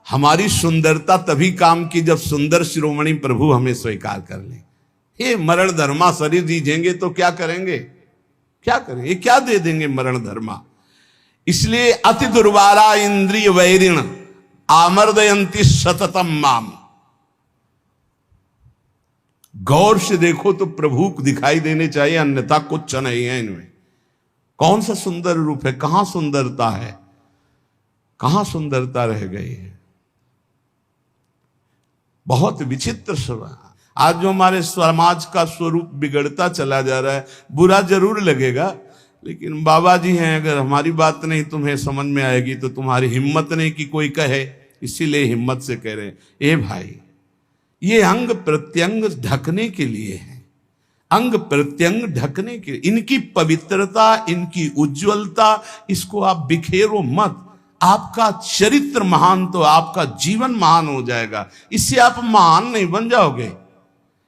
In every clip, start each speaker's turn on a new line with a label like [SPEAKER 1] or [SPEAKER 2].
[SPEAKER 1] हमारी सुंदरता तभी काम की जब सुंदर शिरोमणि प्रभु हमें स्वीकार कर ले। हे मरण धर्मा शरीर दीजेंगे तो क्या करेंगे, क्या करेंगे, क्या दे देंगे मरण धर्मा। इसलिए अति दुर्वारा इंद्रिय वैरिण आमर्दयंती सततम माम। गौर से देखो तो प्रभु दिखाई देने चाहिए, अन्यथा कुछ नहीं है इनमें। कौन सा सुंदर रूप है, कहां सुंदरता है, कहां सुंदरता रह गई है। बहुत विचित्र स्वभाव। आज जो हमारे समाज का स्वरूप बिगड़ता चला जा रहा है, बुरा जरूर लगेगा, लेकिन बाबा जी हैं, अगर हमारी बात नहीं तुम्हें समझ में आएगी तो तुम्हारी हिम्मत नहीं कि कोई कहे, इसीलिए हिम्मत से कह रहे हैं। ए भाई, ये अंग प्रत्यंग ढकने के लिए है, अंग प्रत्यंग ढकने के लिए। इनकी पवित्रता, इनकी उज्जवलता, इसको आप बिखेरो मत। आपका चरित्र महान तो आपका जीवन महान हो जाएगा। इससे आप महान नहीं बन जाओगे,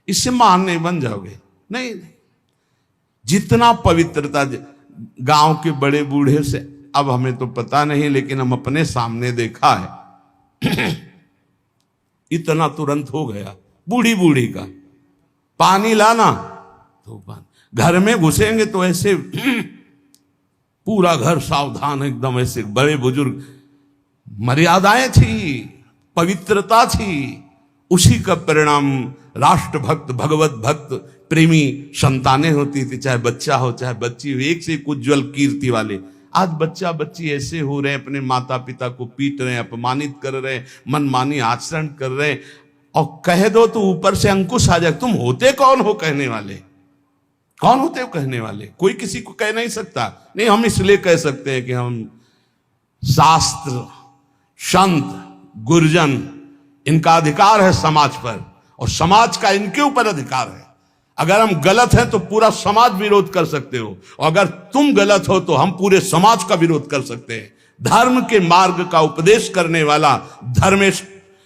[SPEAKER 1] इससे महान नहीं बन जाओगे। नहीं, जितना पवित्रता, गांव के बड़े बूढ़े से, अब हमें तो पता नहीं, लेकिन हम अपने सामने देखा है इतना तुरंत हो गया। बूढ़ी बूढ़ी का पानी लाना तो पानी, घर में घुसेंगे तो ऐसे पूरा घर सावधान, एकदम ऐसे। बड़े बुजुर्ग, मर्यादाएं थी, पवित्रता थी, उसी का परिणाम राष्ट्रभक्त, भगवत भक्त, प्रेमी संतानें होती थी, चाहे बच्चा हो चाहे बच्ची हो, एक से एक उज्जवल कीर्ति वाले। आज बच्चा बच्ची ऐसे हो रहे हैं, अपने माता पिता को पीट रहे हैं, अपमानित कर रहे हैं, मनमानी आचरण कर रहे हैं, और कह दो तो ऊपर से अंकुश आ जाए। तुम होते कौन हो कहने वाले, कौन होते हो कहने वाले? कोई किसी को कह नहीं सकता। नहीं, हम इसलिए कह सकते हैं कि हम शास्त्र, संत, गुरुजन, इनका अधिकार है समाज पर, और समाज का इनके ऊपर अधिकार है। अगर हम गलत हैं तो पूरा समाज विरोध कर सकते हो, और अगर तुम गलत हो तो हम पूरे समाज का विरोध कर सकते हैं। धर्म के मार्ग का उपदेश करने वाला धर्मेश,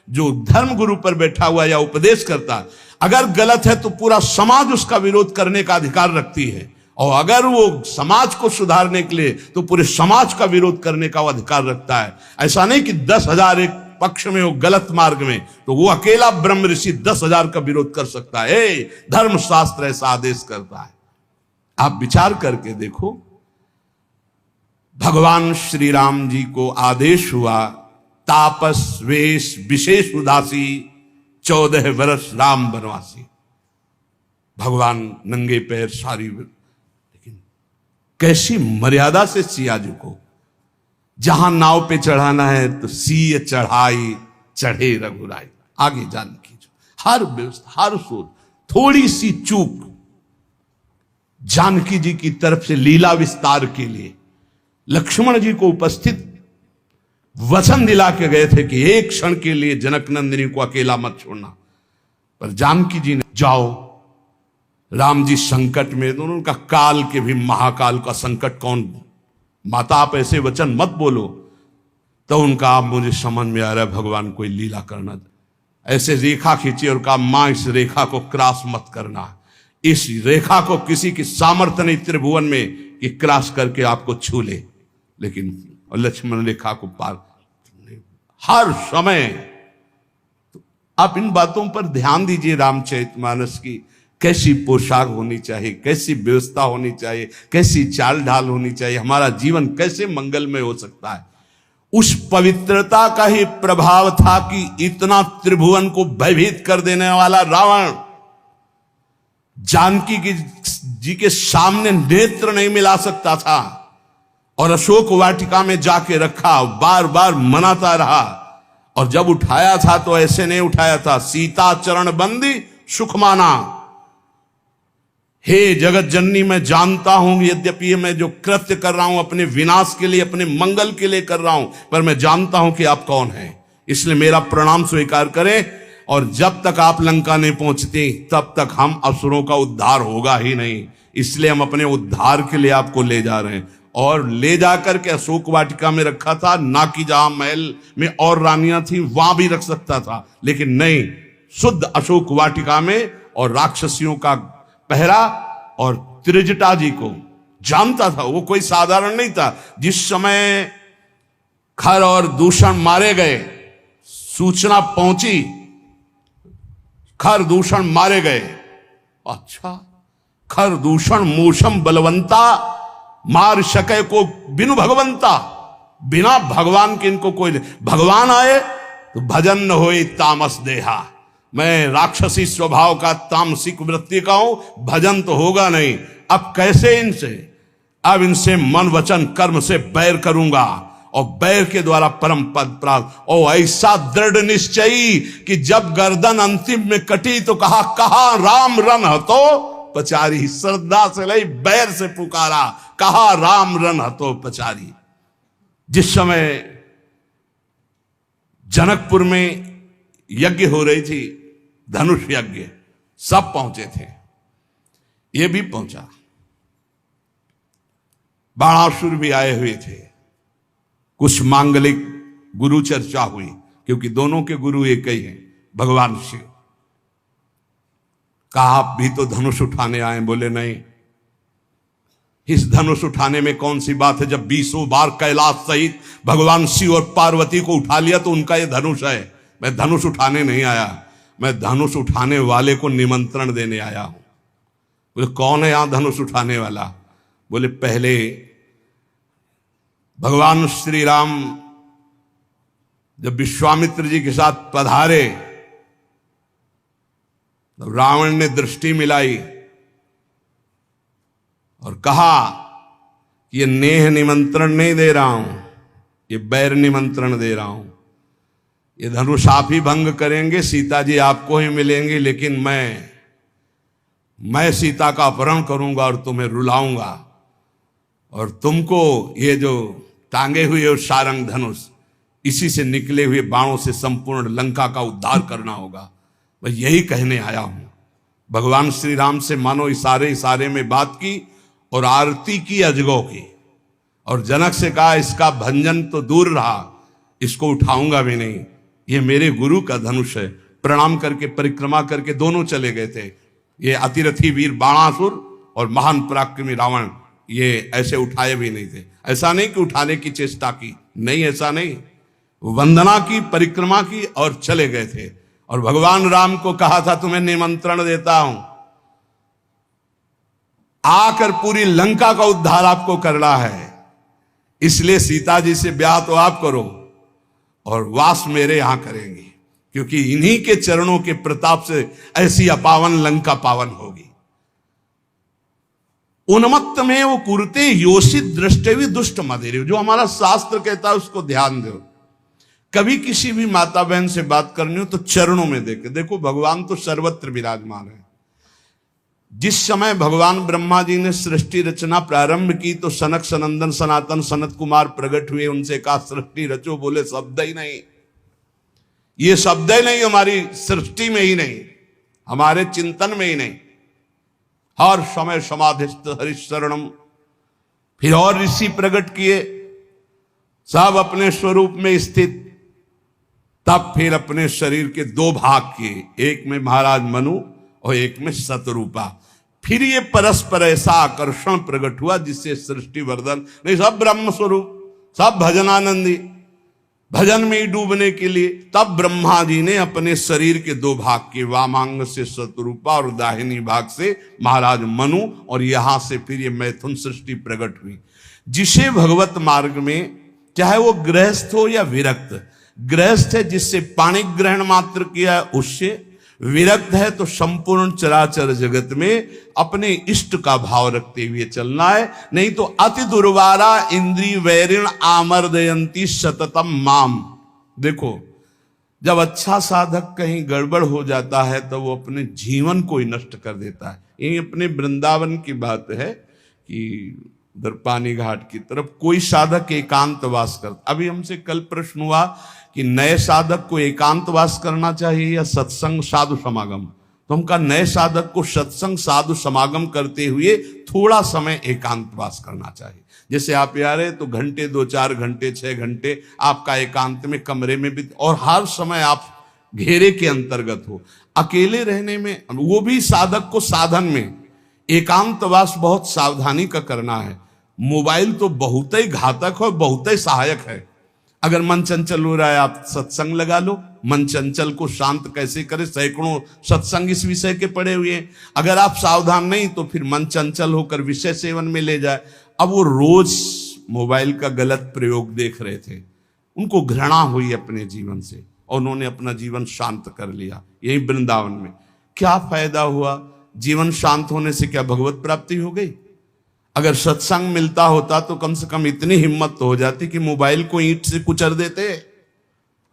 [SPEAKER 1] जो धर्म गुरु पर बैठा हुआ या उपदेश करता, अगर गलत है तो पूरा समाज उसका विरोध करने का अधिकार रखती है, और अगर वो समाज को सुधारने के लिए तो पूरे समाज का विरोध करने का वो अधिकार रखता है। ऐसा नहीं कि 10,000 एक पक्ष में हो गलत मार्ग में, तो वो अकेला ब्रह्म ऋषि 10,000 का विरोध कर सकता है। धर्म शास्त्र ऐसा आदेश करता है। आप विचार करके देखो, भगवान श्री राम जी को आदेश हुआ, तापस वेश विशेष उदासी, 14 वर्ष राम वनवासी। भगवान नंगे पैर सारी, लेकिन कैसी मर्यादा से सिया जी को, जहां नाव पे चढ़ाना है तो सीय चढ़ाई चढ़े रघुराई। आगे जानकी जो हर व्यवस्था, हर सोच, थोड़ी सी चूक जानकी जी की तरफ से लीला विस्तार के लिए लक्ष्मण जी को उपस्थित वचन दिला के गए थे कि एक क्षण के लिए जनक नंदिनी को अकेला मत छोड़ना, पर जानकी जी ने जाओ, राम जी संकट में, दोनों का काल के भी महाकाल का संकट कौन, माता आप ऐसे वचन मत बोलो। तो उनका, आप मुझे समझ में आ रहा है भगवान कोई लीला करना, ऐसे रेखा खींची और कहा मां इस रेखा को क्रॉस मत करना, इस रेखा को किसी की सामर्थ्य नहीं त्रिभुवन में कि क्रॉस करके आपको छू ले। लेकिन लक्ष्मण रेखा को पार हर समय। तो आप इन बातों पर ध्यान दीजिए। रामचरितमानस की कैसी पोशाक होनी चाहिए, कैसी व्यवस्था होनी चाहिए, कैसी चाल ढाल होनी चाहिए, हमारा जीवन कैसे मंगलमय हो सकता है। उस पवित्रता का ही प्रभाव था कि इतना त्रिभुवन को भयभीत कर देने वाला रावण जानकी जी के सामने नेत्र नहीं मिला सकता था, और अशोक वाटिका में जाके रखा, बार बार मनाता रहा, और जब उठाया था तो ऐसे नहीं उठाया था, सीता चरण बंदी सुख माना। हे जगत जननी, मैं जानता हूं यद्यपि मैं जो कृत्य कर रहा हूं अपने विनाश के लिए, अपने मंगल के लिए कर रहा हूं, पर मैं जानता हूं कि आप कौन हैं, इसलिए मेरा प्रणाम स्वीकार करें। और जब तक आप लंका नहीं पहुंचते तब तक हम असुरों का उद्धार होगा ही नहीं, इसलिए हम अपने उद्धार के लिए आपको ले जा रहे हैं। और ले जाकर के अशोक वाटिका में रखा था, ना कि जहां महल में और रानियां थी वहां भी रख सकता था, लेकिन नहीं, शुद्ध अशोक वाटिका में। और राक्षसियों का पहरा, और त्रिजटा जी को जानता था, वो कोई साधारण नहीं था। जिस समय खर और दूषण मारे गए, सूचना पहुंची, खर दूषण मारे गए। अच्छा, खर दूषण मूषम बलवंता, मार सके को बिनु भगवंता। बिना भगवान के इनको कोई नहीं। भगवान आए तो भजन न होए तामस देहा। मैं राक्षसी स्वभाव का, तामसिक वृत्ति का हूं, भजन तो होगा नहीं। अब कैसे इनसे? अब इनसे मन वचन कर्म से बैर करूंगा और बैर के द्वारा परम पद प्राप्त। और ऐसा दृढ़ निश्चयी कि जब गर्दन अंतिम में कटी तो कहा राम रन हतो पचारी। श्रद्धा से लई, बैर से पुकारा, कहा राम रन हतो पचारी। जिस समय जनकपुर में यज्ञ हो रही थी, धनुष यज्ञ, सब पहुंचे थे, ये भी पहुंचा, बाणासुर भी आए हुए थे, कुछ मांगलिक गुरु चर्चा हुई, क्योंकि दोनों के गुरु एक ही हैं, भगवान शिव। कहा आप भी तो धनुष उठाने आए? बोले नहीं। इस धनुष उठाने में कौन सी बात है? जब 20 बार कैलाश सहित भगवान शिव और पार्वती को उठा लिया तो उनका ये धनुष है। मैं धनुष उठाने नहीं आया, मैं धनुष उठाने वाले को निमंत्रण देने आया हूं। बोले कौन है यहां धनुष उठाने वाला? बोले पहले भगवान श्री राम जब विश्वामित्र जी के साथ पधारे तो रावण ने दृष्टि मिलाई और कहा कि ये नेह निमंत्रण नहीं दे रहा हूं, ये बैर निमंत्रण दे रहा हूं। ये धनुष आप ही भंग करेंगे, सीता जी आपको ही मिलेंगी, लेकिन मैं सीता का अपहरण करूंगा और तुम्हें रुलाऊंगा, और तुमको ये जो टांगे हुए सारंग धनुष, इसी से निकले हुए बाणों से संपूर्ण लंका का उद्धार करना होगा। मैं यही कहने आया हूं। भगवान श्री राम से मानो इशारे में बात की और आरती की अजगौ की, और जनक से कहा इसका भंजन तो दूर रहा, इसको उठाऊंगा भी नहीं, ये मेरे गुरु का धनुष है। प्रणाम करके परिक्रमा करके दोनों चले गए थे। ये अतिरथी वीर बाणासुर और महान पराक्रमी रावण, ये ऐसे उठाए भी नहीं थे। ऐसा नहीं कि उठाने की चेष्टा की, नहीं, ऐसा नहीं, वंदना की, परिक्रमा की और चले गए थे। और भगवान राम को कहा था तुम्हें निमंत्रण देता हूं, आकर पूरी लंका का उद्धार आपको करना है, इसलिए सीता जी से ब्याह तो आप करो और वास मेरे यहां करेंगे, क्योंकि इन्हीं के चरणों के प्रताप से ऐसी अपावन लंका पावन होगी। उन्मत्त में वो कुरते योषित दृष्टि दुष्ट मदेरे, जो हमारा शास्त्र कहता है उसको ध्यान दो। कभी किसी भी माता बहन से बात करनी हो तो चरणों में देखे। देखो भगवान तो सर्वत्र विराजमान है। जिस समय भगवान ब्रह्मा जी ने सृष्टि रचना प्रारंभ की तो सनक सनंदन सनातन सनत कुमार प्रकट हुए, उनसे कहा सृष्टि रचो, बोले शब्द ही नहीं, ये शब्द ही नहीं, हमारी सृष्टि में ही नहीं, हमारे चिंतन में ही नहीं। हर समय समाधिस्थ हरिशरणम। फिर और ऋषि प्रकट किए, सब अपने स्वरूप में स्थित। तब फिर अपने शरीर के 2 भाग किए, एक में महाराज मनु और एक में शतरूपा। फिर ये परस्पर ऐसा आकर्षण प्रकट हुआ जिससे सृष्टि वर्धन नहीं, सब ब्रह्म स्वरूप, सब भजनानंदी, भजन में ही डूबने के लिए। तब ब्रह्मा जी ने अपने शरीर के 2 भाग किए, वामांग से शतरूपा और दाहिनी भाग से महाराज मनु, और यहां से फिर ये मैथुन सृष्टि प्रकट हुई। जिसे भगवत मार्ग में, चाहे वो गृहस्थ हो या विरक्त, गृहस्थ है जिससे पाणी ग्रहण मात्र किया उससे, विरक्त है तो संपूर्ण चराचर जगत में अपने इष्ट का भाव रखते हुए चलना है। नहीं तो अति दुर्वारा इंद्रिय वैरिण आमर्दयंती सततम माम। देखो जब अच्छा साधक कहीं गड़बड़ हो जाता है तो वो अपने जीवन को ही नष्ट कर देता है। ये अपने वृंदावन की बात है कि उधर पानी घाट की तरफ कोई साधक एकांतवास करता। अभी हमसे कल प्रश्न हुआ कि नए साधक को एकांतवास करना चाहिए या सत्संग साधु समागम। तो हम कहा नए साधक को सत्संग साधु समागम करते हुए थोड़ा समय एकांतवास करना चाहिए। जैसे आप आ रहे तो घंटे 2-4 घंटे 6 घंटे आपका एकांत में कमरे में भी, और हर समय आप घेरे के अंतर्गत हो। अकेले रहने में, वो भी साधक को साधन में एकांतवास बहुत सावधानी का करना है। मोबाइल तो बहुत ही घातक है, बहुत ही सहायक है। अगर मन चंचल हो रहा है, आप सत्संग लगा लो। मन चंचल को शांत कैसे करें, सैकड़ों सत्संग इस विषय के पड़े हुए हैं। अगर आप सावधान नहीं तो फिर मन चंचल होकर विषय सेवन में ले जाए। अब वो रोज मोबाइल का गलत प्रयोग देख रहे थे, उनको घृणा हुई अपने जीवन से और उन्होंने अपना जीवन शांत कर लिया यही वृंदावन में। क्या फायदा हुआ? जीवन शांत होने से क्या भगवत प्राप्ति हो गई? अगर सत्संग मिलता होता तो कम से कम इतनी हिम्मत तो हो जाती कि मोबाइल को ईंट से कुचल देते।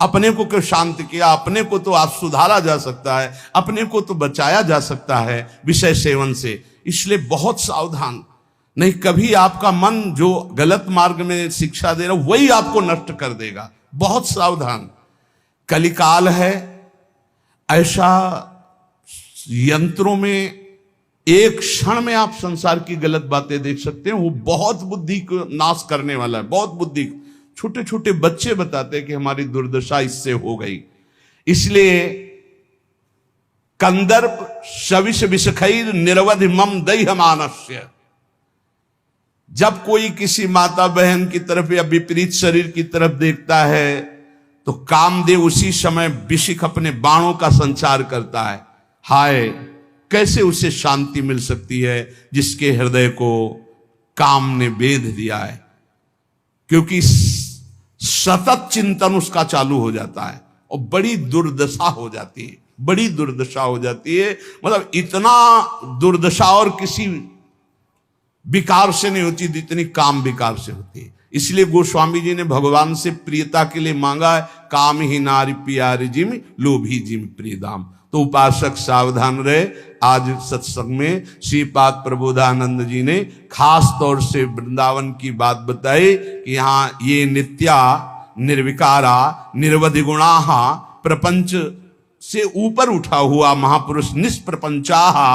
[SPEAKER 1] अपने को क्यों शांत किया? अपने को तो आज सुधारा जा सकता है, अपने को तो बचाया जा सकता है विषय सेवन से। इसलिए बहुत सावधान, नहीं कभी आपका मन जो गलत मार्ग में शिक्षा दे रहा वही आपको नष्ट कर देगा। बहुत सावधान। कलिकाल है ऐसा, यंत्रों में एक क्षण में आप संसार की गलत बातें देख सकते हैं। वो बहुत बुद्धि को नाश करने वाला है, बहुत बुद्धि। छोटे छोटे बच्चे बताते हैं कि हमारी दुर्दशा इससे हो गई। इसलिए कंदर्प शविष विषखैर निरवधि मम दह्य मानस्य। जब कोई किसी माता बहन की तरफ या विपरीत शरीर की तरफ देखता है तो कामदेव उसी समय विशिख अपने बाणों का संचार करता है। हाय, कैसे उसे शांति मिल सकती है जिसके हृदय को काम ने बेध दिया है, क्योंकि सतत चिंतन उसका चालू हो जाता है और बड़ी दुर्दशा हो जाती है, बड़ी दुर्दशा हो जाती है। मतलब इतना दुर्दशा और किसी विकार से नहीं होती जितनी काम विकार से होती है। इसलिए गोस्वामी जी ने भगवान से प्रियता के लिए मांगा है, काम ही नारी प्यारी जिम लोभी जिम प्रियदाम। तो उपासक सावधान रहे। आज सत्संग में श्रीपाद प्रबोधानंद जी ने खास तौर से वृंदावन की बात बताई कि यहाँ ये नित्या निर्विकारा निरवधि गुणाहा प्रपंच से ऊपर उठा हुआ महापुरुष निष्प्रपंचाहा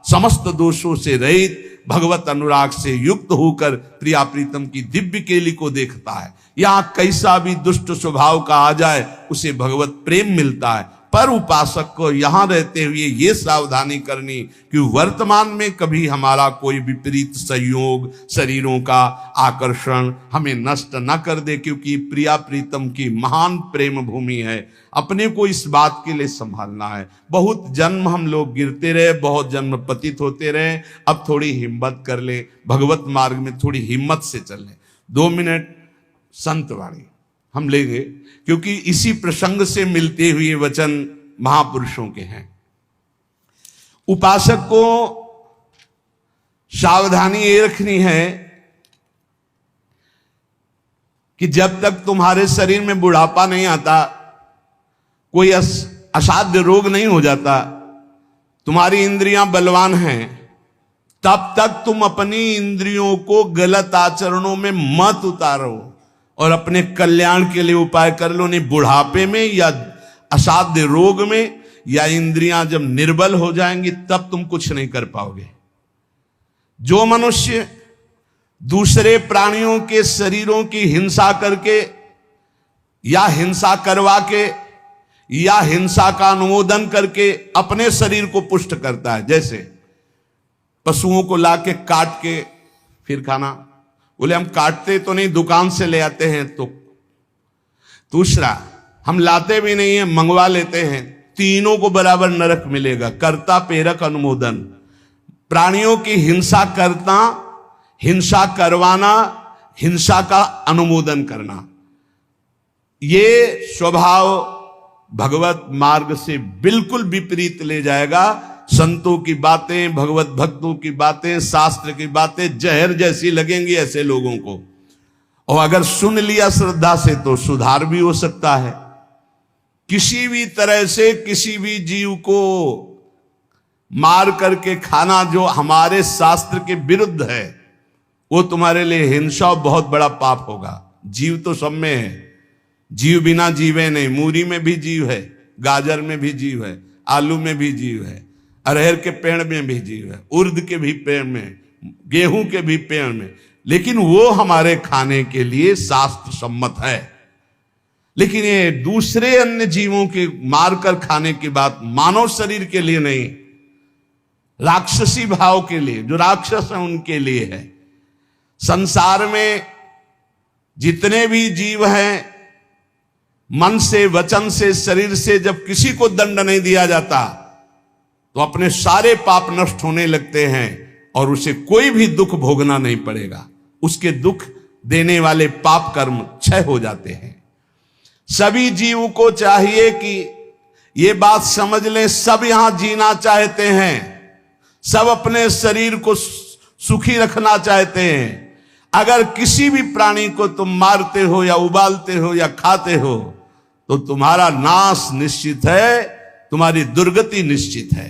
[SPEAKER 1] समस्त दोषों से रहित भगवत अनुराग से युक्त होकर प्रिया प्रीतम की दिव्य केली को देखता है। यहाँ कैसा भी दुष्ट स्वभाव का आ जाए उसे भगवत प्रेम मिलता है। पर उपासक को यहाँ रहते हुए ये सावधानी करनी कि वर्तमान में कभी हमारा कोई विपरीत संयोग, शरीरों का आकर्षण हमें नष्ट न कर दे, क्योंकि प्रिया प्रीतम की महान प्रेम भूमि है। अपने को इस बात के लिए संभालना है। बहुत जन्म हम लोग गिरते रहे, बहुत जन्म पतित होते रहे। अब थोड़ी हिम्मत कर ले, भगवत मार्ग में थोड़ी हिम्मत से चल ले। 2 मिनट संतवाणी हम लेंगे, क्योंकि इसी प्रसंग से मिलते हुए वचन महापुरुषों के हैं। उपासक को सावधानी ये रखनी है कि जब तक तुम्हारे शरीर में बुढ़ापा नहीं आता, कोई असाध्य रोग नहीं हो जाता, तुम्हारी इंद्रियां बलवान हैं, तब तक तुम अपनी इंद्रियों को गलत आचरणों में मत उतारो और अपने कल्याण के लिए उपाय कर लो। नहीं बुढ़ापे में या असाध्य रोग में या इंद्रियां जब निर्बल हो जाएंगी तब तुम कुछ नहीं कर पाओगे। जो मनुष्य दूसरे प्राणियों के शरीरों की हिंसा करके या हिंसा करवा के या हिंसा का अनुमोदन करके अपने शरीर को पुष्ट करता है, जैसे पशुओं को लाके काट के फिर खाना, बोले हम काटते तो नहीं, दुकान से ले आते हैं। तो दूसरा, हम लाते भी नहीं है, मंगवा लेते हैं। तीनों को बराबर नरक मिलेगा। कर्ता प्रेरक अनुमोदन, प्राणियों की हिंसा करना, हिंसा करवाना, हिंसा का अनुमोदन करना, ये स्वभाव भगवत मार्ग से बिल्कुल विपरीत ले जाएगा। संतों की बातें, भगवत भक्तों की बातें, शास्त्र की बातें जहर जैसी लगेंगी ऐसे लोगों को, और अगर सुन लिया श्रद्धा से तो सुधार भी हो सकता है। किसी भी तरह से किसी भी जीव को मार करके खाना जो हमारे शास्त्र के विरुद्ध है, वो तुम्हारे लिए हिंसा बहुत बड़ा पाप होगा। जीव तो सब में है, जीव बिना जीवे नहीं। मूरी में भी जीव है, गाजर में भी जीव है, आलू में भी जीव है, अरहर के पेड़ में भी जीव है, उर्द के भी पेड़ में, गेहूं के भी पेड़ में, लेकिन वो हमारे खाने के लिए शास्त्र सम्मत है। लेकिन ये दूसरे अन्य जीवों के मारकर खाने की बात मानव शरीर के लिए नहीं, राक्षसी भाव के लिए, जो राक्षस हैं उनके लिए है। संसार में जितने भी जीव हैं मन से, वचन से, शरीर से जब किसी को दंड नहीं दिया जाता तो अपने सारे पाप नष्ट होने लगते हैं और उसे कोई भी दुख भोगना नहीं पड़ेगा। उसके दुख देने वाले पाप कर्म क्षय हो जाते हैं। सभी जीव को चाहिए कि ये बात समझ लें, सब यहां जीना चाहते हैं, सब अपने शरीर को सुखी रखना चाहते हैं। अगर किसी भी प्राणी को तुम मारते हो या उबालते हो या खाते हो तो तुम्हारा नाश निश्चित है, तुम्हारी दुर्गति निश्चित है।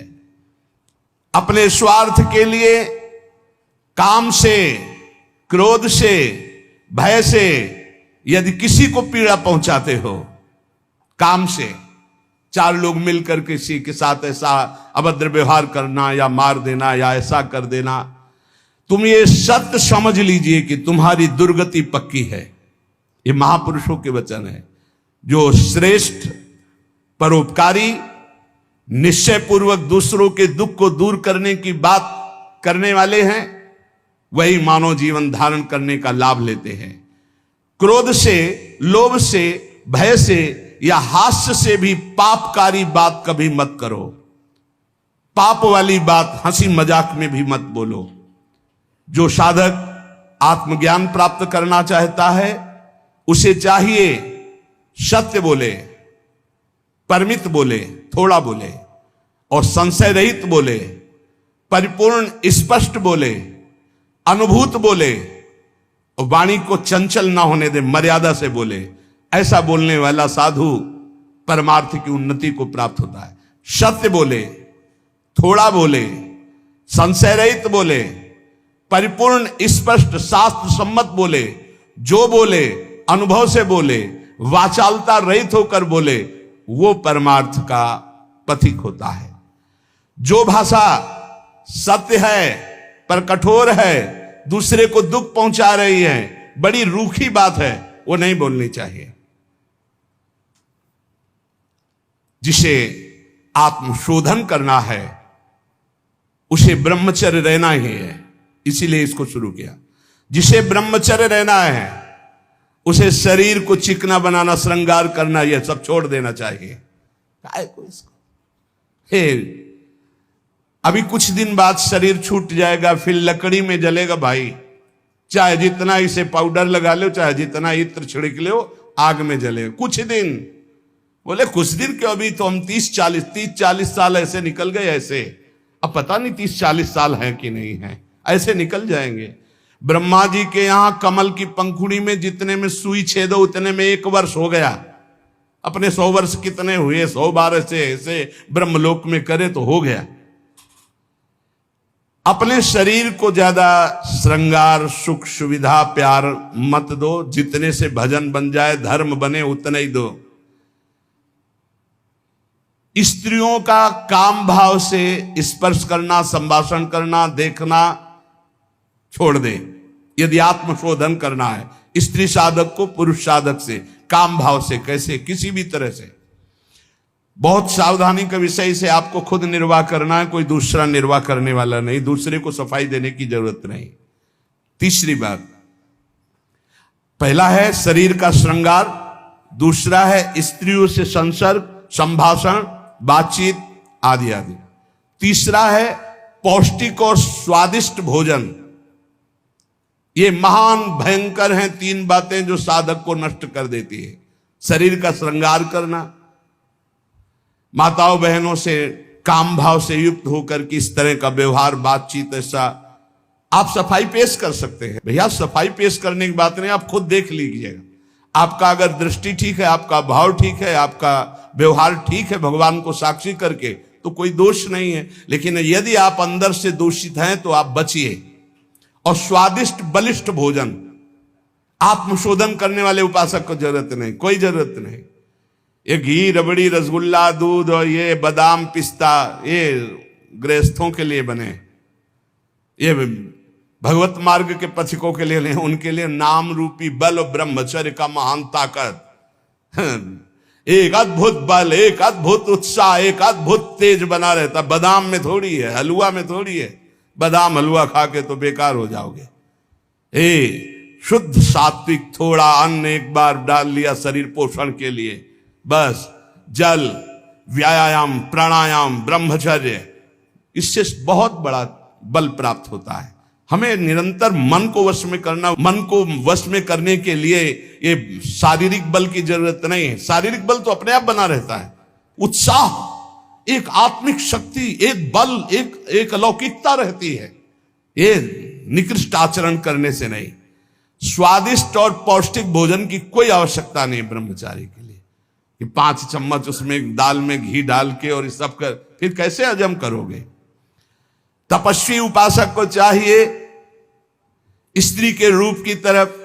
[SPEAKER 1] अपने स्वार्थ के लिए, काम से, क्रोध से, भय से यदि किसी को पीड़ा पहुंचाते हो, काम से, चार लोग मिलकर किसी के साथ ऐसा अभद्र व्यवहार करना या मार देना या ऐसा कर देना, तुम ये सत्य समझ लीजिए कि तुम्हारी दुर्गति पक्की है। ये महापुरुषों के वचन है। जो श्रेष्ठ, परोपकारी, निश्चय पूर्वक दूसरों के दुख को दूर करने की बात करने वाले हैं, वही मानव जीवन धारण करने का लाभ लेते हैं। क्रोध से, लोभ से, भय से या हास्य से भी पापकारी बात कभी मत करो। पाप वाली बात हंसी मजाक में भी मत बोलो। जो साधक आत्मज्ञान प्राप्त करना चाहता है उसे चाहिए सत्य बोले, परमित बोले, थोड़ा बोले और संशय रहित बोले, परिपूर्ण स्पष्ट बोले, अनुभूत बोले और वाणी को चंचल ना होने दे, मर्यादा से बोले। ऐसा बोलने वाला साधु परमार्थ की उन्नति को प्राप्त होता है। सत्य बोले, थोड़ा बोले, संशय रहित बोले, परिपूर्ण स्पष्ट शास्त्र सम्मत बोले, जो बोले अनुभव से बोले, वाचालता रहित होकर बोले, वो परमार्थ का पथिक होता है। जो भाषा सत्य है पर कठोर है, दूसरे को दुख पहुंचा रही है, बड़ी रूखी बात है, वो नहीं बोलनी चाहिए। जिसे आत्मशोधन करना है उसे ब्रह्मचर्य रहना ही है, इसीलिए इसको शुरू किया। जिसे ब्रह्मचर्य रहना है उसे शरीर को चिकना बनाना, श्रृंगार करना, यह सब छोड़ देना चाहिए। काय को इसको अभी कुछ दिन बाद शरीर छूट जाएगा, फिर लकड़ी में जलेगा भाई। चाहे जितना इसे पाउडर लगा लो, चाहे जितना इत्र छिड़क लो, आग में जलेगा कुछ दिन। बोले कुछ दिन क्यों, अभी तो हम 30-40 साल ऐसे निकल गए। ऐसे अब पता नहीं 30-40 साल हैं कि नहीं है, ऐसे निकल जाएंगे। ब्रह्मा जी के यहां कमल की पंखुड़ी में जितने में सुई छेदो उतने में 1 वर्ष हो गया। अपने 100 वर्ष कितने हुए, 100 बार ऐसे ब्रह्मलोक में करे तो हो गया। अपने शरीर को ज्यादा श्रृंगार, सुख, सुविधा, प्यार मत दो। जितने से भजन बन जाए, धर्म बने, उतना ही दो। स्त्रियों का काम भाव से स्पर्श करना, संभाषण करना, देखना छोड़ दे। यदि आत्मशोधन करना है स्त्री साधक को पुरुष साधक से, काम भाव से, कैसे, किसी भी तरह से, बहुत सावधानी का विषय से आपको खुद निर्वाह करना है, कोई दूसरा निर्वाह करने वाला नहीं, दूसरे को सफाई देने की जरूरत नहीं। तीसरी बात, पहला है शरीर का श्रृंगार, दूसरा है स्त्रियों से संसर्ग, संभाषण, बातचीत आदि आदि। तीसरा है पौष्टिक और स्वादिष्ट भोजन। ये महान भयंकर हैं 3 बातें जो साधक को नष्ट कर देती है। शरीर का श्रृंगार करना, माताओं बहनों से काम भाव से युक्त होकर के इस तरह का व्यवहार, बातचीत, ऐसा आप सफाई पेश कर सकते हैं। भैया सफाई पेश करने की बात नहीं, आप खुद देख लीजिएगा। आपका अगर दृष्टि ठीक है, आपका भाव ठीक है, आपका व्यवहार ठीक है, भगवान को साक्षी करके, तो कोई दोष नहीं है। लेकिन यदि आप अंदर से दूषित हैं तो आप बचिए। और स्वादिष्ट बलिष्ठ भोजन, आत्मशोधन करने वाले उपासक को जरूरत नहीं, कोई जरूरत नहीं। ये घी, रबड़ी, रसगुल्ला, दूध और ये बादाम, पिस्ता, ये गृहस्थों के लिए बने, ये भगवत मार्ग के पथिकों के लिए नहीं, उनके लिए नाम रूपी बल और ब्रह्मचर्य का महान ताकत, एक अद्भुत बल, एक अद्भुत उत्साह, एक अद्भुत तेज बना रहता। बादाम में थोड़ी है, हलवा में थोड़ी है। बादाम हलवा खा के तो बेकार हो जाओगे। शुद्ध सात्विक थोड़ा अन्न एक बार डाल लिया शरीर पोषण के लिए, बस जल, व्यायाम, प्राणायाम, ब्रह्मचर्य, इससे बहुत बड़ा बल प्राप्त होता है। हमें निरंतर मन को वश में करना, मन को वश में करने के लिए ये शारीरिक बल की जरूरत नहीं है। शारीरिक बल तो अपने आप बना रहता है। उत्साह, एक आत्मिक शक्ति, एक बल, एक अलौकिकता रहती है, ये निकृष्ट आचरण करने से नहीं। स्वादिष्ट और पौष्टिक भोजन की कोई आवश्यकता नहीं ब्रह्मचारी के लिए कि 5 चम्मच उसमें दाल में घी डाल के और सब कर, फिर कैसे हजम करोगे। तपस्वी उपासक को चाहिए स्त्री के रूप की तरफ,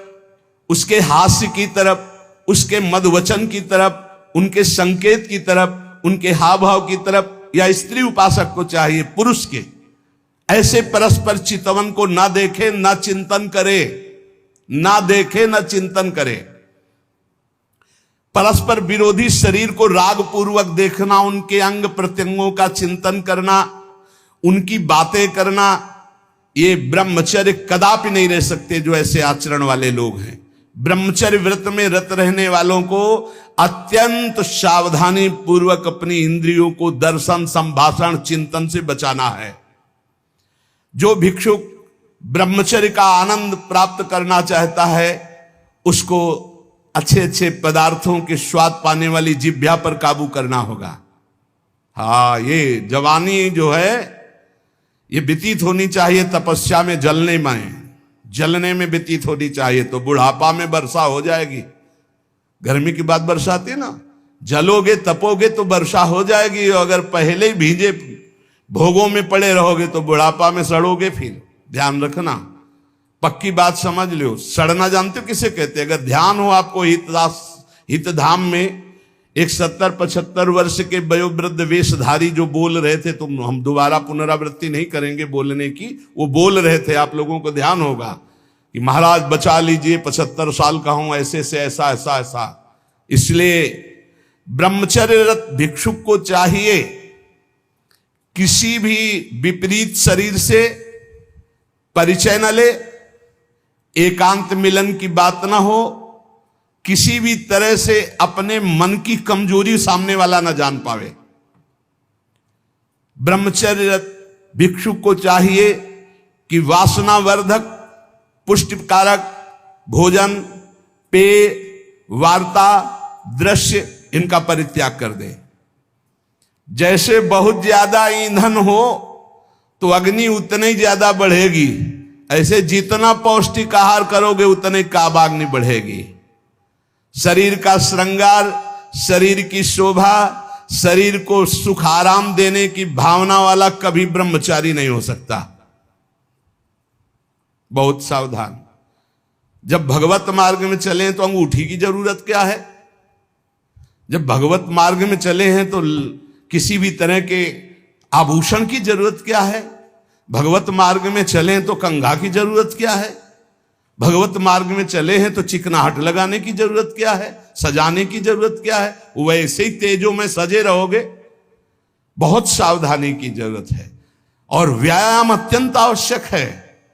[SPEAKER 1] उसके हास्य की तरफ, उसके मधुवचन की तरफ, उनके संकेत की तरफ, उनके हाव भाव की तरफ, या स्त्री उपासक को चाहिए पुरुष के ऐसे परस्पर चितवन को ना देखे, ना चिंतन करे, ना देखे, ना चिंतन करे। परस्पर विरोधी शरीर को राग पूर्वक देखना, उनके अंग प्रत्यंगों का चिंतन करना, उनकी बातें करना, ये ब्रह्मचर्य कदापि नहीं रह सकते जो ऐसे आचरण वाले लोग हैं। ब्रह्मचर्य व्रत में रत रहने वालों को अत्यंत सावधानी पूर्वक अपनी इंद्रियों को दर्शन, संभाषण, चिंतन से बचाना है। जो भिक्षुक ब्रह्मचर्य का आनंद प्राप्त करना चाहता है, उसको अच्छे अच्छे पदार्थों के स्वाद पाने वाली जिह्वा पर काबू करना होगा। हाँ, ये जवानी जो है ये व्यतीत होनी चाहिए तपस्या में, जलने में व्यतीत होनी चाहिए, तो बुढ़ापा में वर्षा हो जाएगी। गर्मी की बात वर्षा आती है ना, जलोगे तपोगे तो वर्षा हो जाएगी। अगर पहले ही भीजे भोगों में पड़े रहोगे तो बुढ़ापा में सड़ोगे। फिर ध्यान रखना, पक्की बात समझ लो। सड़ना जानते हो किसे कहते हैं? अगर ध्यान हो आपको हितधाम में, एक 70-75 वर्ष के वयोवृद्ध वेशधारी जो बोल रहे थे, तुम हम दोबारा पुनरावृत्ति नहीं करेंगे बोलने की, वो बोल रहे थे, आप लोगों को ध्यान होगा कि महाराज बचा लीजिए, 75 साल का हूं, ऐसे से ऐसा ऐसा ऐसा। इसलिए ब्रह्मचर्यरत भिक्षुक को चाहिए किसी भी विपरीत शरीर से परिचय न ले, एकांत मिलन की बात ना हो, किसी भी तरह से अपने मन की कमजोरी सामने वाला ना जान पावे। ब्रह्मचर्यरत भिक्षुक को चाहिए कि वासनावर्धक, पुष्टिकारक भोजन, पेय, वार्ता, दृश्य, इनका परित्याग कर दे। जैसे बहुत ज्यादा ईंधन हो तो अग्नि उतनी ही ज्यादा बढ़ेगी, ऐसे जितना पौष्टिक आहार करोगे उतने काबाग्नि बढ़ेगी। शरीर का श्रृंगार, शरीर की शोभा, शरीर को सुख आराम देने की भावना वाला कभी ब्रह्मचारी नहीं हो सकता। बहुत सावधान। जब भगवत मार्ग में चले तो अंगूठी की जरूरत क्या है? जब भगवत मार्ग में चले हैं तो किसी भी तरह के आभूषण की जरूरत क्या है? भगवत मार्ग में चले तो कंघा की जरूरत क्या है? भगवत मार्ग में चले हैं तो चिकनाहट लगाने की जरूरत क्या है? सजाने की जरूरत क्या है? वैसे ही तेजों में सजे रहोगे। बहुत सावधानी की जरूरत है और व्यायाम अत्यंत आवश्यक है।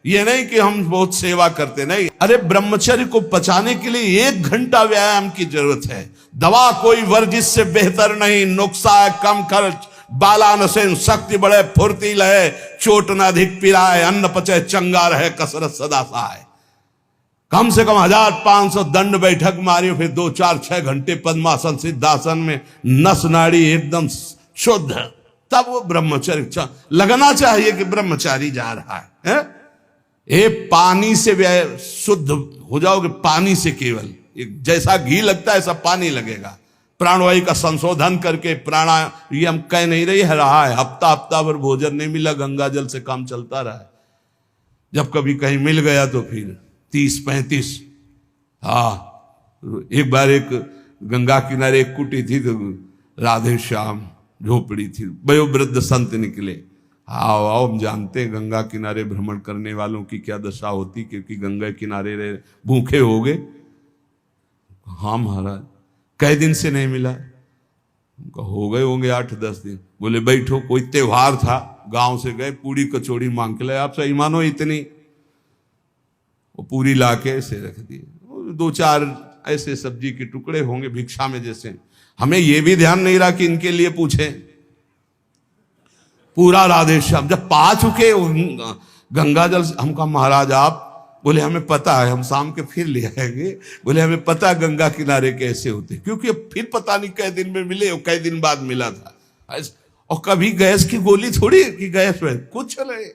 [SPEAKER 1] ये नहीं कि हम बहुत सेवा करते, नहीं। अरे ब्रह्मचर्य को पचाने के लिए 1 घंटा व्यायाम की जरूरत है। दवा कोई वर्जिश से बेहतर नहीं, नुस्खा है कम खर्च, बालानसेन शक्ति बढ़े, फुर्तील है, चोट न अधिक पिराए, अन्न पचे चंगा रहे, कसरत सदा सहाय। कम से कम 1500 दंड बैठक मारियो, फिर 2, 4, 6 घंटे पद्मासन सिद्धासन में नस नाड़ी एकदम शुद्ध, तब वो ब्रह्मचर्य लगना चाहिए कि ब्रह्मचारी जा रहा है। ये पानी से शुद्ध हो जाओगे, पानी से केवल, जैसा घी लगता है ऐसा पानी लगेगा। प्राणवायु का संशोधन करके प्राणायाम कह नहीं रहा है, हफ्ता भर भोजन नहीं मिला, गंगा जल से काम चलता रहा है। जब कभी कहीं मिल गया तो फिर 30-35। हाँ, एक बार एक गंगा किनारे एक कुटी थी तो राधे श्याम झोपड़ी थी, वयोवृद्ध संत निकले। आओ आओ, हम जानते हैं गंगा किनारे भ्रमण करने वालों की क्या दशा होती, क्योंकि गंगा किनारे रहे भूखे हो गए। हाँ महाराज, कई दिन से नहीं मिला? हो गए होंगे 8-10 दिन। बोले बैठो, कोई त्योहार था, गांव से गए, पूरी कचौड़ी मांग के लाए। आप सही मानो इतनी, वो पूरी ला के ऐसे रख दिए, 2-4 ऐसे सब्जी के टुकड़े होंगे भिक्षा में जैसे, हमें यह भी ध्यान नहीं रहा कि इनके लिए पूछे। पूरा राधे श्याम जब पा चुके गंगा जल, हम कहा महाराज आप, बोले हमें पता है, हम शाम के फिर ले आएंगे। बोले हमें पता है गंगा किनारे कैसे होते, क्योंकि अब फिर पता नहीं कई दिन में मिले और कई दिन बाद मिला था। और कभी गैस की गोली थोड़ी कि गैस में कुछ नहीं,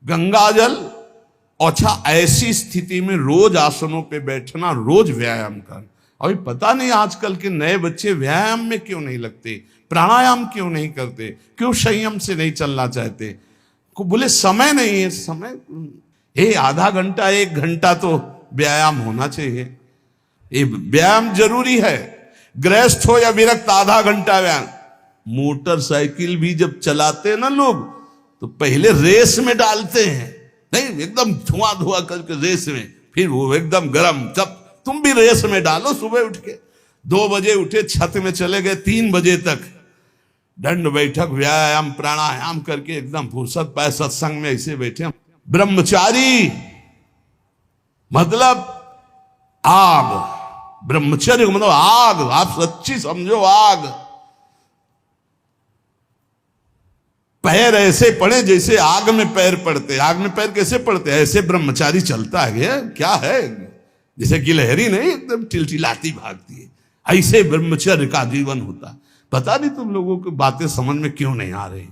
[SPEAKER 1] गंगा जल। अच्छा, ऐसी स्थिति में रोज आसनों पे बैठना, रोज व्यायाम करना। अभी पता नहीं आजकल के नए बच्चे व्यायाम में क्यों नहीं लगते, प्राणायाम क्यों नहीं करते, क्यों संयम से नहीं चलना चाहते। को बोले समय नहीं है, समय आधा घंटा 1 घंटा तो व्यायाम होना चाहिए। ये व्यायाम जरूरी है, गृहस्थ हो या विरक्त, आधा घंटा व्यायाम। मोटरसाइकिल भी जब चलाते हैं ना लोग, तो पहले रेस में डालते हैं, नहीं एकदम धुआं करके रेस में, फिर वो एकदम गरम। जब तुम भी रेस में डालो, सुबह उठ के 2 बजे उठे, छत में चले गए 3 बजे तक, दंड बैठक व्यायाम प्राणायाम करके एकदम फुर्सत पाए, सत्संग में ऐसे बैठे। ब्रह्मचारी मतलब आग, ब्रह्मचर्य मतलब आग, आप सच्ची समझो आग। पैर ऐसे पड़े जैसे आग में पैर पड़ते। आग में पैर कैसे पड़ते, ऐसे ब्रह्मचारी चलता है, क्या है जैसे गिलहरी नहीं एकदम टिलटिलाती भागती है, ऐसे ब्रह्मचर्य का जीवन होता। पता नहीं तुम लोगों की बातें समझ में क्यों नहीं आ रही।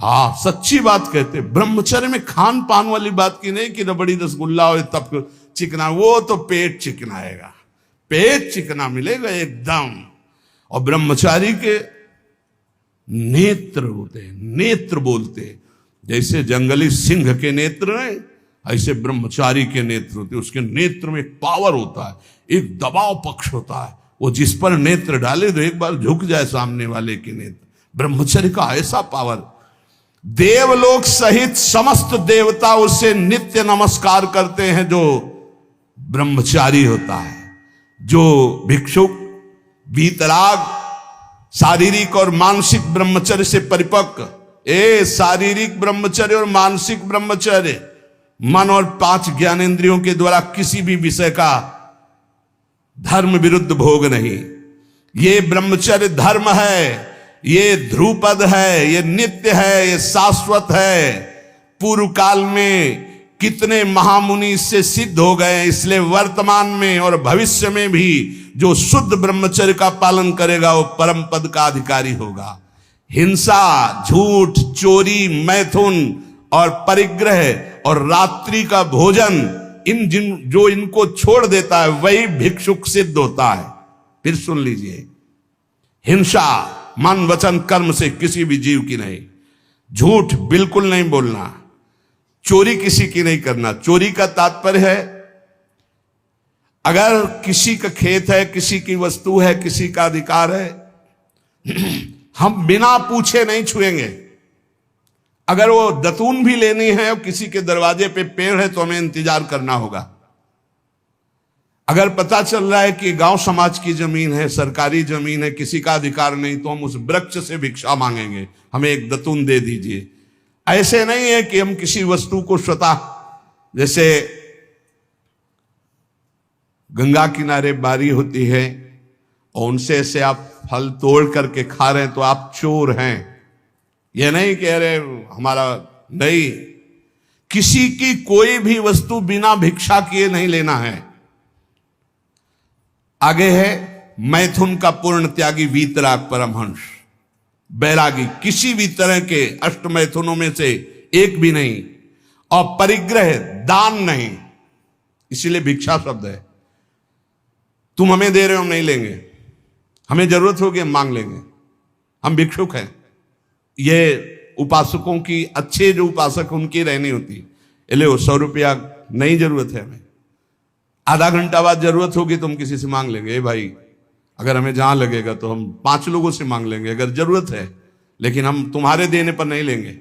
[SPEAKER 1] हाँ, सच्ची बात कहते, ब्रह्मचर्य में खान पान वाली बात की नहीं कि रबड़ी रसगुल्ला हो तब चिकना, वो तो पेट चिकनाएगा, पेट चिकना मिलेगा एकदम। और ब्रह्मचारी के नेत्र होते हैं, नेत्र बोलते हैं, जैसे जंगली सिंह के नेत्र हैं, ऐसे ब्रह्मचारी के नेत्र होते हैं। उसके नेत्र में एक पावर होता है, एक दबाव पक्ष होता है, वो जिस पर नेत्र डाले तो एक बार झुक जाए सामने वाले के नेत्र। ब्रह्मचर्य का ऐसा पावर, देवलोक सहित समस्त देवता उसे नित्य नमस्कार करते हैं जो ब्रह्मचारी होता है। जो भिक्षुक वीतराग शारीरिक और मानसिक ब्रह्मचर्य से परिपक्व, शारीरिक ब्रह्मचर्य और मानसिक ब्रह्मचर्य, मन और 5 ज्ञानेंद्रियों के द्वारा किसी भी विषय का धर्म विरुद्ध भोग नहीं। ये ब्रह्मचर्य धर्म है, ये ध्रुपद है, ये नित्य है, ये शाश्वत है। पूर्व काल में कितने महामुनि इससे सिद्ध हो गए, इसलिए वर्तमान में और भविष्य में भी जो शुद्ध ब्रह्मचर्य का पालन करेगा वो परम पद का अधिकारी होगा। हिंसा, झूठ, चोरी, मैथुन और परिग्रह और रात्रि का भोजन, जो इनको छोड़ देता है वही भिक्षुक सिद्ध होता है। फिर सुन लीजिए, हिंसा मन वचन कर्म से किसी भी जीव की नहीं, झूठ बिल्कुल नहीं बोलना, चोरी किसी की नहीं करना। चोरी का तात्पर्य है अगर किसी का खेत है, किसी की वस्तु है, किसी का अधिकार है, हम बिना पूछे नहीं छुएंगे। अगर वो दतून भी लेनी है और किसी के दरवाजे पे पेड़ है तो हमें इंतजार करना होगा। अगर पता चल रहा है कि गांव समाज की जमीन है, सरकारी जमीन है, किसी का अधिकार नहीं, तो हम उस वृक्ष से भिक्षा मांगेंगे, हमें एक दतून दे दीजिए। ऐसे नहीं है कि हम किसी वस्तु को स्वतः, जैसे गंगा किनारे बारी होती है और उनसे ऐसे आप फल तोड़ करके खा रहे हैं तो आप चोर हैं। यह नहीं कह रहे हमारा, नहीं, किसी की कोई भी वस्तु बिना भिक्षा किए नहीं लेना है। आगे है मैथुन का पूर्ण त्यागी वीतराग परमहंस, बैरागी, किसी भी तरह के अष्ट मैथुनों में से एक भी नहीं। और परिग्रह, दान नहीं, इसीलिए भिक्षा शब्द है। तुम हमें दे रहे हो, हम नहीं लेंगे, हमें जरूरत होगी हम मांग लेंगे, हम भिक्षुक हैं। ये उपासकों की, अच्छे जो उपासक उनकी रहनी होती, ले 100 रुपया नहीं जरूरत है हमें, आधा घंटा बाद जरूरत होगी तो हम किसी से मांग लेंगे। ए भाई, अगर हमें जहां लगेगा तो हम 5 लोगों से मांग लेंगे अगर जरूरत है, लेकिन हम तुम्हारे देने पर नहीं लेंगे।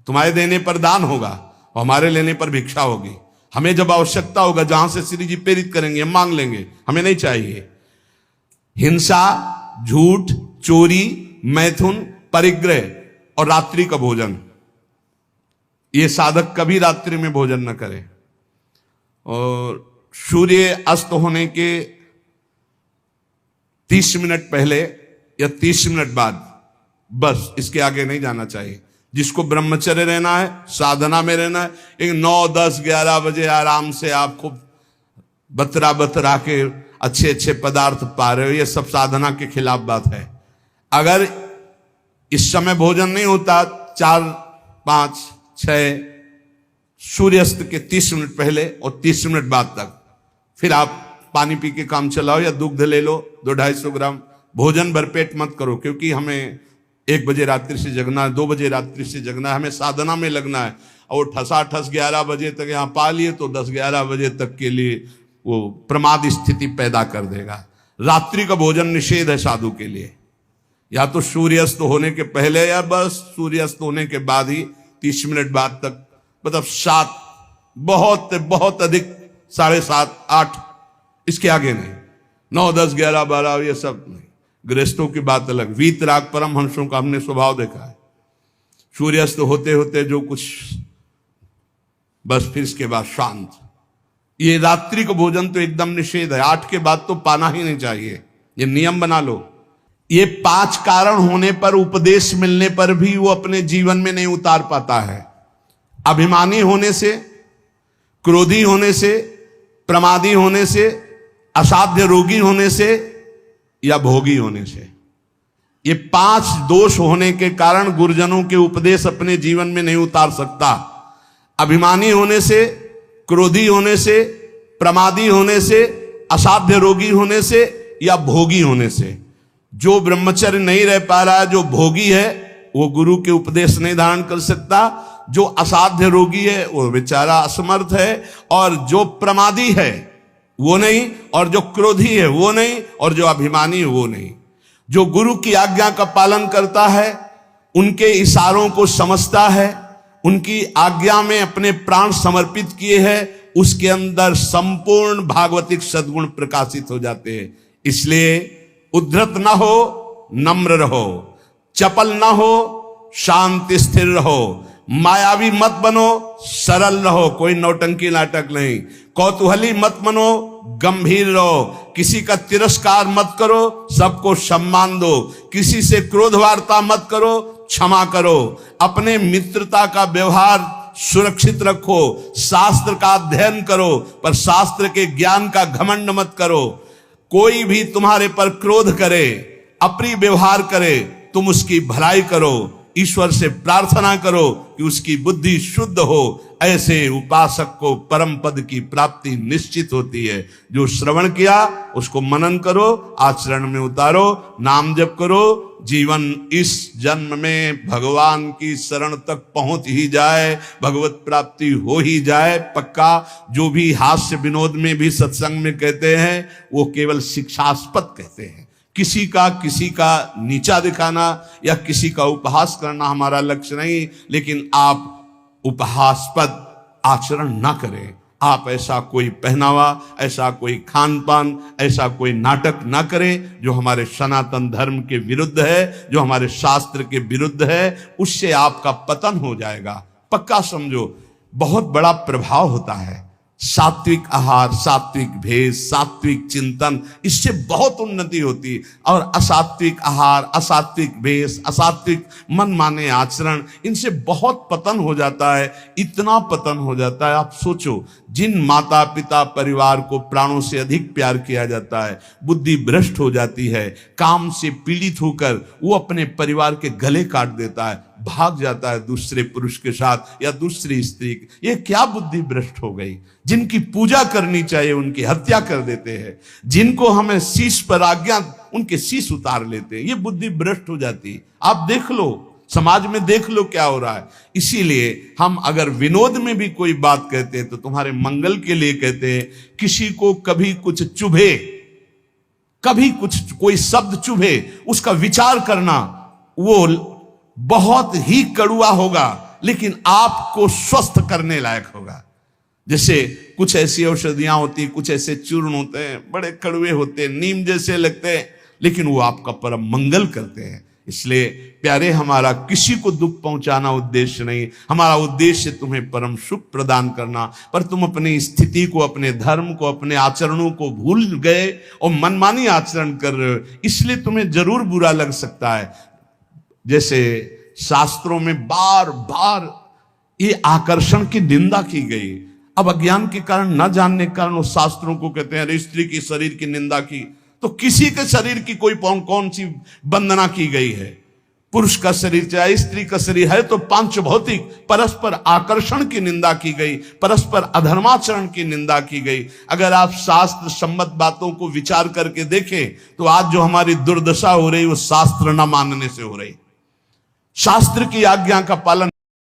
[SPEAKER 1] तुम्हारे देने पर दान होगा और हमारे लेने पर भिक्षा होगी। हमें जब आवश्यकता होगा, जहां से श्री जी प्रेरित करेंगे, हम मांग लेंगे, हमें नहीं चाहिए। हिंसा, झूठ, चोरी, मैथुन, परिग्रह और रात्रि का भोजन, ये साधक कभी रात्रि में भोजन न करे। और सूर्य अस्त होने के 30 मिनट पहले या 30 मिनट बाद, बस इसके आगे नहीं जाना चाहिए। जिसको ब्रह्मचर्य रहना है, साधना में रहना है, एक 9, 10, 11 बजे आराम से आप खूब बतरा के अच्छे अच्छे पदार्थ पा रहे हो, ये सब साधना के खिलाफ बात है। अगर इस समय भोजन नहीं होता 4, 5, 6 सूर्यास्त के 30 मिनट पहले और 30 मिनट बाद तक, फिर आप पानी पी के काम चलाओ या दुग्ध ले लो 200-250 ग्राम। भोजन भरपेट मत करो, क्योंकि हमें 1 बजे रात्रि से जगना है, 2 बजे रात्रि से जगना है, हमें साधना में लगना है। और ठसाठस 11 बजे तक यहाँ पा लिए तो 10-11 बजे तक के लिए वो प्रमाद स्थिति पैदा कर देगा। रात्रि का भोजन निषेध है साधु के लिए, या तो सूर्यास्त होने के पहले या बस सूर्यास्त होने के बाद ही 30 मिनट बाद तक, मतलब 7, बहुत बहुत अधिक 7:30, 8, इसके आगे नहीं। 9, 10, 11, 12 ये सब नहीं। गृहस्थों की बात अलग। वीतराग परमहंसों का हमने स्वभाव देखा है, सूर्यास्त होते होते जो कुछ, बस फिर इसके बाद शांत। ये रात्रि का भोजन तो एकदम निषेध है, 8 के बाद तो पाना ही नहीं चाहिए, ये नियम बना लो। ये 5 कारण होने पर, उपदेश मिलने पर भी वो अपने जीवन में नहीं उतार पाता है। अभिमानी होने से, क्रोधी होने से, प्रमादी होने से, असाध्य रोगी होने से या भोगी होने से। ये 5 दोष होने के कारण गुरुजनों के उपदेश अपने जीवन में नहीं उतार सकता। अभिमानी होने से, क्रोधी होने से, प्रमादी होने से, असाध्य रोगी होने से या भोगी होने से। जो ब्रह्मचर्य नहीं रह पा रहा है, जो भोगी है, वो गुरु के उपदेश नहीं धारण कर सकता। जो असाध्य रोगी है वो बेचारा असमर्थ है, और जो प्रमादी है वो नहीं, और जो क्रोधी है वो नहीं, और जो अभिमानी है वो नहीं। जो गुरु की आज्ञा का पालन करता है, उनके इशारों को समझता है, उनकी आज्ञा में अपने प्राण समर्पित किए हैं, उसके अंदर संपूर्ण भागवतिक सद्गुण प्रकाशित हो जाते हैं। इसलिए उद्धत ना हो, नम्र रहो, चपल ना हो, शांति स्थिर रहो, मायावी मत बनो, सरल रहो, कोई नौटंकी नाटक नहीं, कौतूहली मत बनो, गंभीर रहो, किसी का तिरस्कार मत करो, सबको सम्मान दो, किसी से क्रोध वार्ता मत करो, क्षमा करो, अपने मित्रता का व्यवहार सुरक्षित रखो, शास्त्र का अध्ययन करो, पर शास्त्र के ज्ञान का घमंड मत करो। कोई भी तुम्हारे पर क्रोध करे, अप्रिय व्यवहार करे, तुम उसकी भलाई करो, ईश्वर से प्रार्थना करो कि उसकी बुद्धि शुद्ध हो। ऐसे उपासक को परम पद की प्राप्ति निश्चित होती है। जो श्रवण किया उसको मनन करो, आचरण में उतारो, नाम जप करो, जीवन इस जन्म में भगवान की शरण तक पहुंच ही जाए, भगवत प्राप्ति हो ही जाए पक्का। जो भी हास्य विनोद में भी सत्संग में कहते हैं वो केवल शिक्षास्पद कहते हैं। किसी का नीचा दिखाना या किसी का उपहास करना हमारा लक्ष्य नहीं, लेकिन आप उपहासपद आचरण ना करें। आप ऐसा कोई पहनावा, ऐसा कोई खान पान, ऐसा कोई नाटक ना करें जो हमारे सनातन धर्म के विरुद्ध है, जो हमारे शास्त्र के विरुद्ध है। उससे आपका पतन हो जाएगा, पक्का समझो। बहुत बड़ा प्रभाव होता है सात्विक आहार, सात्विक भेष, सात्विक चिंतन, इससे बहुत उन्नति होती है। और असात्विक आहार, असात्विक भेष, असात्विक मन माने आचरण, इनसे बहुत पतन हो जाता है। इतना पतन हो जाता है, आप सोचो, जिन माता पिता परिवार को प्राणों से अधिक प्यार किया जाता है, बुद्धि भ्रष्ट हो जाती है, काम से पीड़ित होकर वो अपने परिवार के गले काट देता है, भाग जाता है दूसरे पुरुष के साथ या दूसरी स्त्री। ये क्या बुद्धि भ्रष्ट हो गई। जिनकी पूजा करनी चाहिए उनकी हत्या कर देते हैं, जिनको हमें शीश पर आज्ञा, उनके शीश उतार लेते हैं। ये बुद्धि भ्रष्ट हो जाती है। आप देख लो, समाज में देख लो क्या हो रहा है। इसीलिए हम अगर विनोद में भी कोई बात कहते हैं तो तुम्हारे मंगल के लिए कहते हैं। किसी को कभी कुछ चुभे, कभी कुछ कोई शब्द चुभे, उसका विचार करना वो बहुत ही कड़ुआ होगा, लेकिन आपको स्वस्थ करने लायक होगा। जैसे कुछ ऐसी औषधियां होती, कुछ ऐसे चूर्ण होते हैं, बड़े कड़वे होते हैं, नीम जैसे लगते हैं, लेकिन वो आपका परम मंगल करते हैं। इसलिए प्यारे, हमारा किसी को दुख पहुंचाना उद्देश्य नहीं, हमारा उद्देश्य तुम्हें परम सुख प्रदान करना। पर तुम अपनी स्थिति को, अपने धर्म को, अपने आचरणों को भूल गए और मनमानी आचरण कर रहे हो, इसलिए तुम्हें जरूर बुरा लग सकता है। जैसे शास्त्रों में बार बार ये आकर्षण की निंदा की गई। अब अज्ञान के कारण, न जानने के कारण, उस शास्त्रों को कहते हैं अरे स्त्री की शरीर की निंदा की, तो किसी के शरीर की कोई कौन सी वंदना की गई है? पुरुष का शरीर चाहे स्त्री का शरीर है तो पांच भौतिक परस्पर आकर्षण की निंदा की गई, परस्पर अधर्माचरण की निंदा की गई। अगर आप शास्त्र सम्मत बातों को विचार करके देखें तो आज जो हमारी दुर्दशा हो रही वो शास्त्र न मानने से हो रही। शास्त्र की आज्ञा का पालन